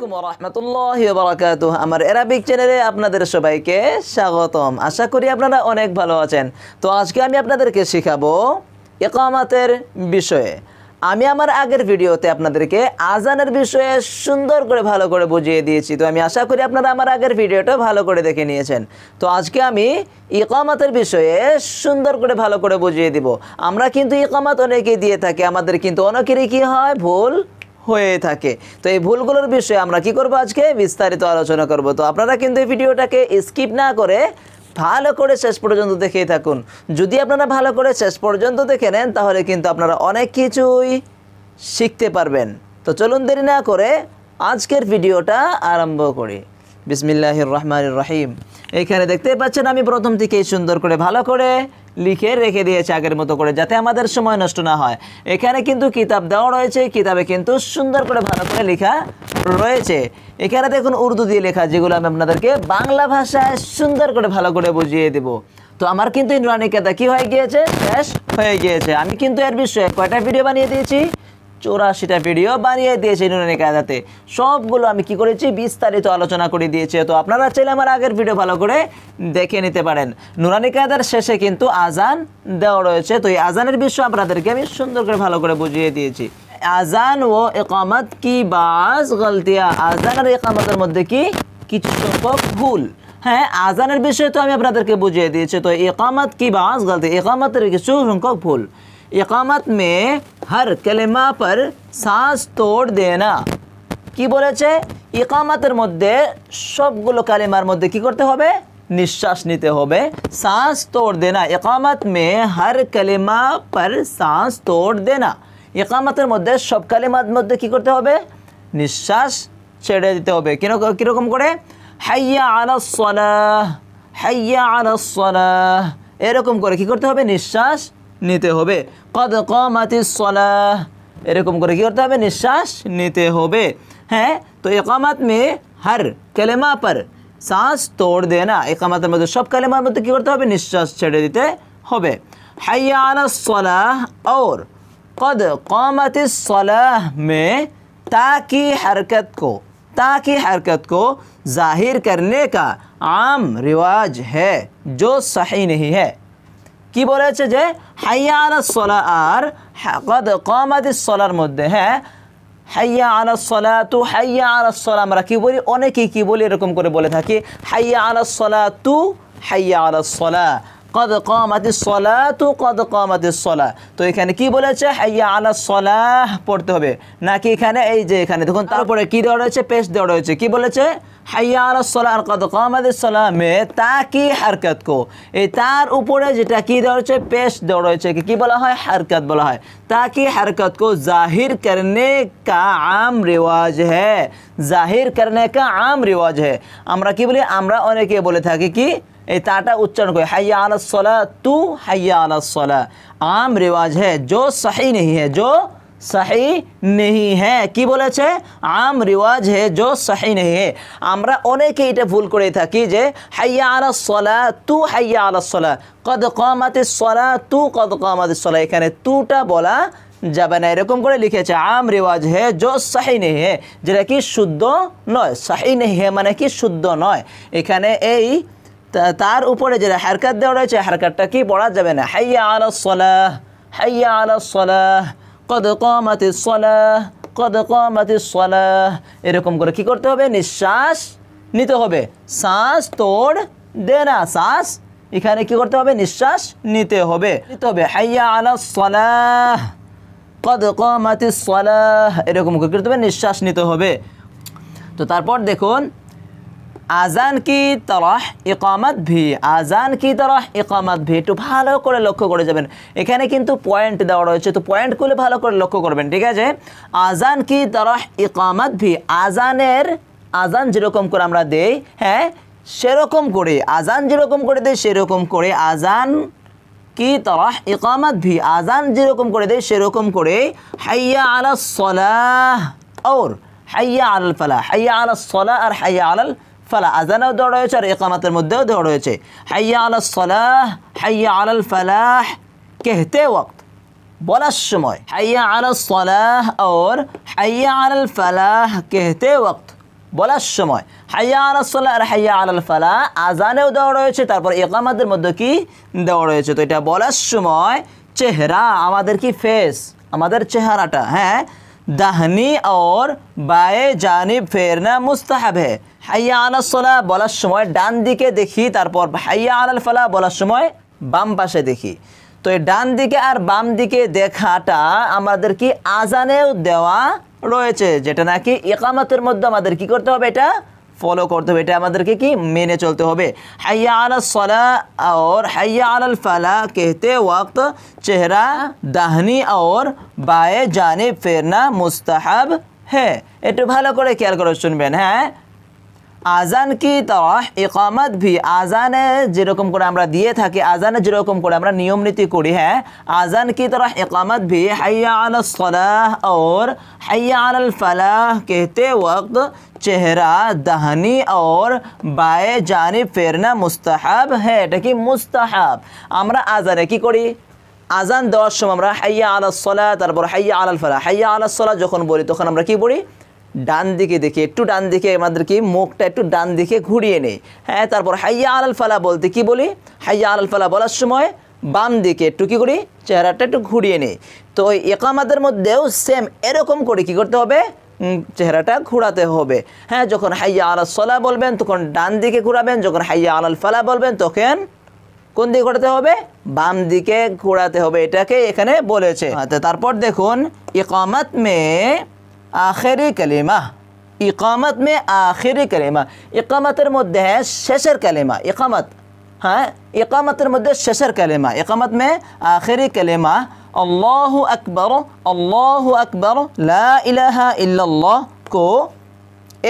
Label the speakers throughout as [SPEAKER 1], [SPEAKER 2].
[SPEAKER 1] আলাইকুম ওয়া রাহমাতুল্লাহি ওয়া বারাকাতুহু। আমার অ্যারাবিক চ্যানেলে আপনাদের সবাইকে স্বাগতম। আশা করি আপনারা অনেক ভালো আছেন। তো আজকে আমি আপনাদেরকে শেখাবো ইকামাতের বিষয়ে। আমি আমার আগের ভিডিওতে আপনাদেরকে আজানের বিষয়ে সুন্দর করে ভালো করে বুঝিয়ে দিয়েছি। তো আমি আশা করি আপনারা আমার আগের ভিডিওটা ভালো করে দেখে নিয়েছেন। তো আজকে আমি ইকামাতের বিষয়ে সুন্দর করে ভালো করে বুঝিয়ে দিব। আমরা কিন্তু ইকামাত অনেকেই দিয়ে থাকি, আমাদের কিন্তু অনেকেরই কি হয়, ভুল হয়ে থাকে। তো এই ভুলগুলোর বিষয়ে আমরা কি করব, আজকে বিস্তারিত আলোচনা করব। তো আপনারা কিন্তু এই ভিডিওটাকে স্কিপ না করে ভালো করে শেষ পর্যন্ত দেখেই থাকুন। যদি আপনারা ভালো করে শেষ পর্যন্ত দেখে নেন তাহলে কিন্তু আপনারা অনেক কিছুই শিখতে পারবেন। তো চলুন দেরি না করে আজকের ভিডিওটা আরম্ভ করি। বিসমিল্লাহির রহমানির রহিম। এইখানে দেখতে পাচ্ছেন আমি প্রথম থেকেই সুন্দর করে ভালো করে লিখে রেখে দিয়েছি আগের মতো করে, যাতে আমাদের সময় নষ্ট না হয়। এখানে কিন্তু কিতাব দেওয়া রয়েছে, কিতাবে কিন্তু সুন্দর করে ভালো করে লেখা রয়েছে। এখানে দেখুন উর্দু দিয়ে লেখা, যেগুলো আমি আপনাদেরকে বাংলা ভাষায় সুন্দর করে ভালো করে বুঝিয়ে দেব। তো আমার কিন্তু এই নুরানি কায়দা কি হয়ে গিয়েছে, শেষ হয়ে গিয়েছে। আমি কিন্তু এর বিষয়ে কয়টা ভিডিও বানিয়ে দিয়েছি, 84টা ভিডিও বানিয়ে দিয়েছি নুরানি কায়দাতে। সবগুলো আমি কি করেছি, বিস্তারিত আলোচনা করে দিয়েছি। তো আপনারা চাইলে আমার আগের ভিডিও ভালো করে দেখে নিতে পারেন। নুরানি কায়দার শেষে কিন্তু আজান দেওয়া রয়েছে। তো এই আজানের বিষয়ে আপনাদেরকে আমি সুন্দর করে ভালো করে বুঝিয়ে দিয়েছি। আজান ও ইকামত কি বাজ গলতিয়া, আজান আর ইকামতের মধ্যে কি কিছু সংখ্যক ভুল। হ্যাঁ, আজানের বিষয়ে তো আমি আপনাদেরকে বুঝিয়ে দিয়েছি। তো ইকামত কি বাজ গলতি, ইকামতের কিছু সংখ্যক ভুল। ইকামত में हर कलिमा पर सांस तोड़ देना, কি বলেছে, ইকামতের মধ্যে সবগুলো কালিমার মধ্যে কি করতে হবে, নিঃশ্বাস নিতে হবে। सांस तोड़ देना, ইকামত में हर कलिमा पर सांस तोड़ देना, ইকামতের মধ্যে সব কালিমার মধ্যে কি করতে হবে, নিঃশ্বাস ছেড়ে দিতে হবে। কিরকম করে, হাইয়া আলাস সালাহ, হাইয়া আলাস সালাহ, এরকম করে কি করতে হবে, নিঃশ্বাস নিতে হবে। কদ কামাতিস সালাহ, এরকম করে কি করতে হবে, নিঃশ্বাস নিতে হবে। হ্যাঁ, তো ইকামত মে হর কালিমা পর सांस तोड़ देना, ইকামতের মধ্যে সব কালিমার মধ্যে কি করতে হবে, নিঃশ্বাস ছেড়ে দিতে হবে। হাইয়া আলাস সালাহ और कद कामतिस सलाह में ताकि हरकत को जाहिर करने का आम रिवाज है जो सही नहीं है। কি বলেছে যে হাইয়া আলাস সালাহ আর কদ কামাতিস সালাহর মধ্যে, হ্যাঁ, হাইয়া আলাস সালাতু, হাইয়া আলাস সালাহ আমরা কি বলি, অনেকেই কি বলি, এরকম করে বলে থাকি, হাইয়া আলাস সালাতু, হাইয়া আলাস সালাহ, কদ কামাতিস সালাতু, কদ কামাতিস সালাহ। তো এখানে কি বলেছে, হাইয়া আলাস সালাহ পড়তে হবে, নাকি এখানে এই যে এখানে দেখুন তারপরে কি দেওয়া রয়েছে, পেশ দেওয়া রয়েছে। কি বলেছে, হাইয়া আলাস সালাহ আর কদ কামাতিস সালাহ মে তাকি হারকত কো, এই তার উপরে যেটা কি দেওয়া রয়েছে, পেশ দেওয়া রয়েছে, কি বলা হয়, হারকত বলা হয়। তাকি হারকত কো জাহির করনে কা আম রিওয়াজ হ্যায়, জাহির করনে কা আম রিওয়াজ হ্যায়। আমরা কি বলি, আমরা অনেকে বলে থাকি কি, এই তাটা উচ্চারণ করে হাইয়া আলাস সালাহ তু, হাইয়া আলাস সালাহ, আম রিওয়াজ হ্যায় जो सही नहीं है, जो सही नहीं है। কি বলেছে, আম রিওয়াজ হে जो सही नहीं है। আমরা অনেকে এটা ভুল করে থাকি যে হাইয়া আলাস সালাহ তু, হাইয়া আলাস সালাহ, কদ কামাতিস সালাহ তু, কদ কামাতিস সালাহ, এখানে তুটা বলা যাবে না, এরকম করে লিখেছে। আম রিওয়াজ হে जो सही नहीं है, যেটা কি শুদ্ধ নয়। सही नहीं है মানে কি শুদ্ধ নয়। এখানে এই তার উপরে যেটা হারকাত দেওয়া রয়েছে, হারকাতটা কি পড়া যাবে না। হাইয়া আলাস সালাহ, হাইয়া আলাস সালাহ, কদ কামাতিস সালাহ, কদ কামাতিস সালাহ, এরকম করে কি করতে হবে, নিঃশ্বাস নিতে হবে। শ্বাস তোড় দেনা, শ্বাস এখানে কি করতে হবে, নিঃশ্বাস নিতে হবে। হাইয়া আলাস সালাহ, কদ কামাতিস সালাহ, এরকম করে করতে হবে, নিঃশ্বাস নিতে হবে। তো তারপর দেখুন, আজান কি তরহ ইকামত ভি, আজান কি তরহ ইকামত ভি, একটু ভালো করে লক্ষ্য করে যাবেন। এখানে কিন্তু পয়েন্ট দেওয়া রয়েছে, তো পয়েন্টগুলো ভালো করে লক্ষ্য করবেন, ঠিক আছে। আজান কি তরহ ইকামত ভি, আজান যেরকম করে আমরা দেই, হ্যাঁ, সেরকম করে আজান যেরকম করে দেই সেরকম করে আজান কি তরহ ইকামত ভি, আজান যেরকম করে দেই সেরকম করে হাইয়া আলাস সালাহ और হাইয়া আলাল ফালাহ, হাইয়া আলাস সালাহ আর হাইয়া আলাল ফালাহ, আজানেও দেওয়া রয়েছে আর ইকামতের মধ্যেও দেওয়া রয়েছে। হাইয়া আলাস সালাহ, হাইয়া আলাল ফালাহ कहते वक्त, বলার সময়, হাইয়া আলাস সালাহ और হাইয়া আলাল ফালাহ कहते वक्त, বলার সময়, হাইয়া আলাস সালাহ আর হাইয়া আলাল ফালাহ আজানেও দেওয়া রয়েছে, তারপর ইকামাতের মধ্যে কি দেওয়া রয়েছে। তো এটা বলার সময় চেহারা আমাদের কি ফেস, আমাদের চেহারাটা হ্যাঁ দাহনি और बाएं जानिब फेरना मुस्ताहब है। হাইয়া আলাস সালাহ বলার সময় ডান দিকে দেখি, তারপর হাইয়া আলাল ফালাহ বলার সময় বাম পাশে দেখি। তো এই ডান দিকে আর বাম দিকে দেখাটা আমাদের কি আজানেও দেওয়া রয়েছে, যেটা নাকি ইকামতের মধ্যে আমাদের কি করতে হবে, এটা फॉलो करते हुए এটা আমাদেরকে কি মেনে চলতে হবে। হাইয়া আলাস সালাহ और হাইয়া আলাল ফালাহ कहते वक्त चेहरा दाहिनी और बाएं जानिब फेरना मुस्ताहब है। একটু ভালো করে খেয়াল করে শুনবেন। হ্যাঁ আজান কি तरह इकामत भी আজানে যেরকম করে আমরা দিয়ে থাকি, আজানে যেরকম করে আমরা নিয়ম নীতি করি, হ্যাঁ আজান की तरह इकामत भी हय्या अलस सलाह और हय्या अलल फलाह कहते वक्त चेहरा दाहिनी और बाएं जानिब फेरना मुस्ताहब है। এটা কি মুস্তাহাব। আমরা আজানে কি করি, আজান দেওয়ার সময় আমরা হাইয়া আলাস সালাহ তারপর হাইয়া আলাল ফালাহ, হাইয়া আলাস সালাহ যখন বলি তখন আমরা কি বলি, ডান দিকে দেখি, একটু ডান দিকে আমাদের কি মুখটা একটু ডান দিকে ঘুরিয়ে নেই। হ্যাঁ তারপর হাইয়া আলাল ফালাহ বলতে কি বলি, হাইয়া আলাল ফালাহ বলার সময় বাম দিকে একটু কি করি, চেহারাটা একটু ঘুরিয়ে নেই। তো ওই ইকামাতের মধ্যেও সেম এরকম করে কি করতে হবে, চেহারাটা ঘোরাতে হবে। হ্যাঁ যখন হাইয়া আলাস সালাহ বলবেন তখন ডান দিকে ঘোরাবেন, যখন হাইয়া আলাল ফালাহ বলবেন তখন কোন দিকে ঘোরাতে হবে, বাম দিকে ঘোরাতে হবে। এটাকে এখানে বলেছে। তারপর দেখুন ইকামত মে आखिरी कलिमा, इकामत में आखिरी कलिमा, इकामतर मध्य है शेषर कलिमा, इकामत हाँ इकामतर मध्य शेषर कलिमा, इकामत में आखिरी कलिमा अल्लाहु अकबर ला इलाहा इल्लल्लाह को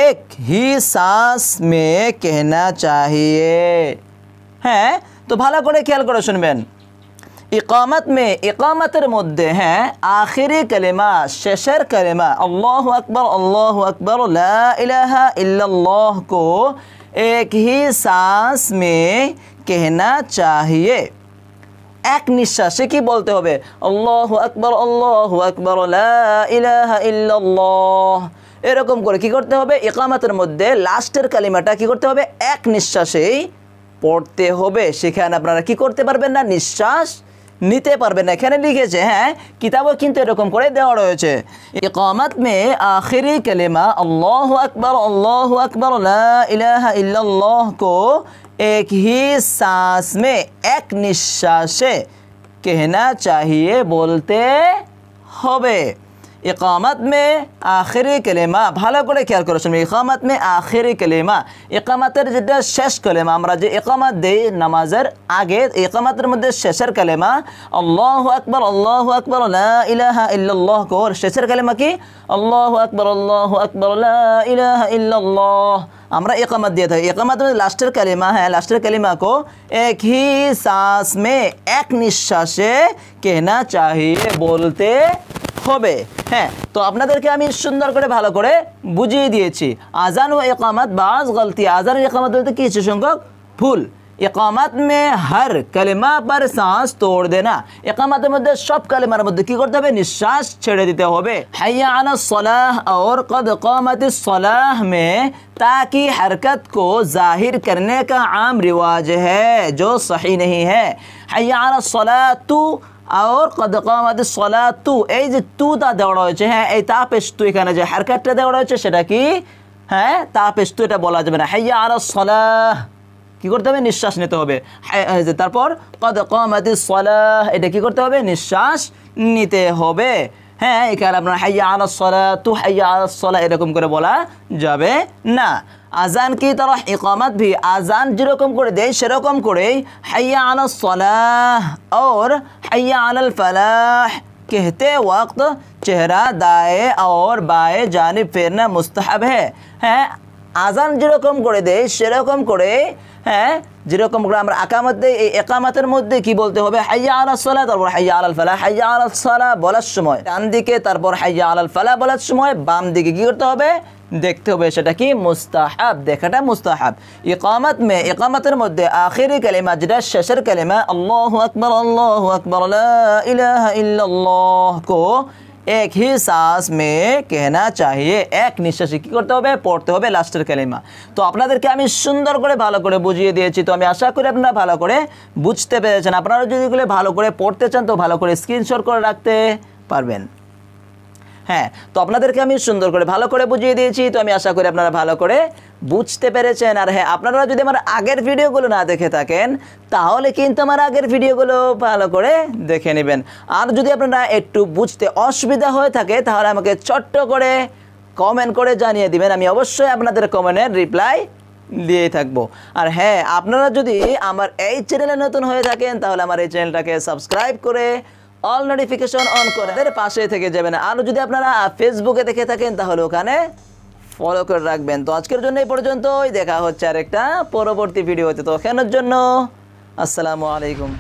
[SPEAKER 1] एक ही सांस में कहना चाहिए। হ্যাঁ তো ভালো করে খেয়াল করে শুনবেন। इकामत में इकामतर मध्य हैं आखिरी कलिमा शेषर कलिमा अल्लाहु अकबर ला इलाहा इल्लल्लाह को एक ही सांस में कहना चाहिए। एक निश्वासे की बोलते होबे अल्लाहु अकबर ला इलाहा इल्लल्लाह, এরকম করে কি করতে হবে, ইকামতের মধ্যে লাস্টের কালিমাটা কি করতে হবে, এক নিঃশ্বাসেই পড়তে হবে। সেখানে আপনারা কি করতে পারবেন না, নিঃশ্বাস নিতে পারবেন না। এখানে লিখেছে, হ্যাঁ কিতাবও কিন্তু এরকম করে দেওয়া রয়েছে। ইকামত মে আখিরি কালিমা আল্লাহু আকবার লা ইলাহা ইল্লাল্লাহ को एक ही सांस में एक निश्वासे कहना चाहिए বলতে হবে। इकामत में आखिरी कलिमा ভালো করে খেয়াল করে শুনবেন। ইকামত মে আখিরি কলিমা, ইকামতের যেটা শেষ কলিমা, আমরা যে ইকামত দেই নামাজের আগে, ইকামতের মধ্যে শেষের কলিমা আল্লাহু আকবার লা ইলাহা ইল্লাল্লাহ को শেষের কলিমা কি আল্লাহু আকবার লা ইলাহা ইল্লাল্লাহ। আমরা ইকামত দিয়ে থাকি, ইকামতের মধ্যে লাস্টের কলিমা, হ্যাঁ লাস্টের কলিমা को एक ही सांस में एक নিঃশ্বাসে कहना चाहिए বলতে হবে। হ্যাঁ তো আপনাদেরকে আমি সুন্দর করে ভালো করে বুঝিয়ে দিয়েছি। আজান ও ইকামত বাজ গলতি, আজান ও ইকামত বলতে কিছু সংখ্যক ভুল। ইকামত মে হর কলিমা पर सांस तोड़ देना, ইকামতের মধ্যে সব কলিমার মধ্যে কি করতে হবে, নিঃশ্বাস ছেড়ে দিতে হবে। হাইয়া আলাস সালাহ और कद कामतिस सलाह में ताकि हरकत को जाहिर करने का आम रिवाज है जो सही नहीं है। হাইয়া আলাস সালাহ তু और कद कामतिस सलाह तू, এই যে তুটা দেওয়া রয়েছে, হ্যাঁ এই তা পেশ তু, এখানে যে হারকাতটা দেওয়া রয়েছে সেটা কি, হ্যাঁ তা পেশ তু, এটা বলা যাবে না। হাইয়া আলাস সালাহ কি করতে হবে, নিঃশ্বাস নিতে হবে। তারপর কদ কামাতিস সালাহ, এটা কি করতে হবে, নিঃশ্বাস নিতে হবে। হ্যাঁ এখানে আপনার হাইয়া আলাস সালাহ তু হাইয়া আলাস সালাহ এরকম করে বলা যাবে না। আজান কি तरह इकामत भी আজান যেরকম করে দেয় সেরকম করেই হাইয়া আলাস সালাহ और হাইয়া আলাল ফালাহ कहते वक्त चेहरा दाएं और बाएं जानिब फेरना मुस्तहब है। হ্যাঁ আজান যেরকম করে দেয় সেরকম করে, হ্যাঁ যেরকম করে আমরা আকামত দেই, এই ইকামতের মধ্যে কি বলতে হবে, হাইয়া আলাস সালাহ তারপর হাইয়া আলাল ফালাহ। হাইয়া আলাস সালাহ বলার সময় ডান দিকে, তারপর হাইয়া আলাল ফালাহ বলার সময় বাম দিকে কি করতে হবে, দেখতে হবে। সেটা কি মুস্তাহাব, দেখাটা মুস্তাহাব। ইকামত মে ইকামতের মধ্যে আখিরি কালিমা যেটা শেষের কালিমা আল্লাহু আকবার লা ইলাহা ইল্লাল্লাহ को এক হি সাস মে কেহনা চাহিয়ে, এক নিঃশ্বাসে কী করতে হবে, পড়তে হবে লাস্টের কালিমা। তো আপনাদেরকে আমি সুন্দর করে ভালো করে বুঝিয়ে দিয়েছি। তো আমি আশা করি আপনারা ভালো করে বুঝতে পেরেছেন। আপনারা যদি এগুলো ভালো করে পড়তে চান তো ভালো করে স্ক্রিনশট করে রাখতে পারবেন। হ্যাঁ, তো আপনাদেরকে আমি সুন্দর করে ভালো করে বুঝিয়ে দিয়েছি। তো আমি আশা করি আপনারা ভালো করে বুঝতে পেরেছেন। আর হ্যাঁ, আপনারা যদি আমার আগের ভিডিওগুলো না দেখে থাকেন তাহলে কিন্তু আমার আগের ভিডিওগুলো ভালো করে দেখে নেবেন। আর যদি আপনারা একটু বুঝতে অসুবিধা হয়ে থাকে তাহলে আমাকে ছোট্ট করে কমেন্ট করে জানিয়ে দিবেন। আমি অবশ্যই আপনাদের কমেন্টের রিপ্লাই দিয়েই থাকবো। আর হ্যাঁ, আপনারা যদি আমার এই চ্যানেলে নতুন হয়ে থাকেন তাহলে আমার এই চ্যানেলটাকে সাবস্ক্রাইব করে অল নোটিফিকেশন অন করে এর পাশে থেকে যাবেন। আর যদি আপনারা ফেসবুকে দেখে থাকেন তাহলে ওখানে ফলো করে রাখবেন। তো আজকের জন্য এই পর্যন্তই, দেখা হচ্ছে আরেকটা পরবর্তী ভিডিওতে। তো এখনের জন্য আসসালামু আলাইকুম।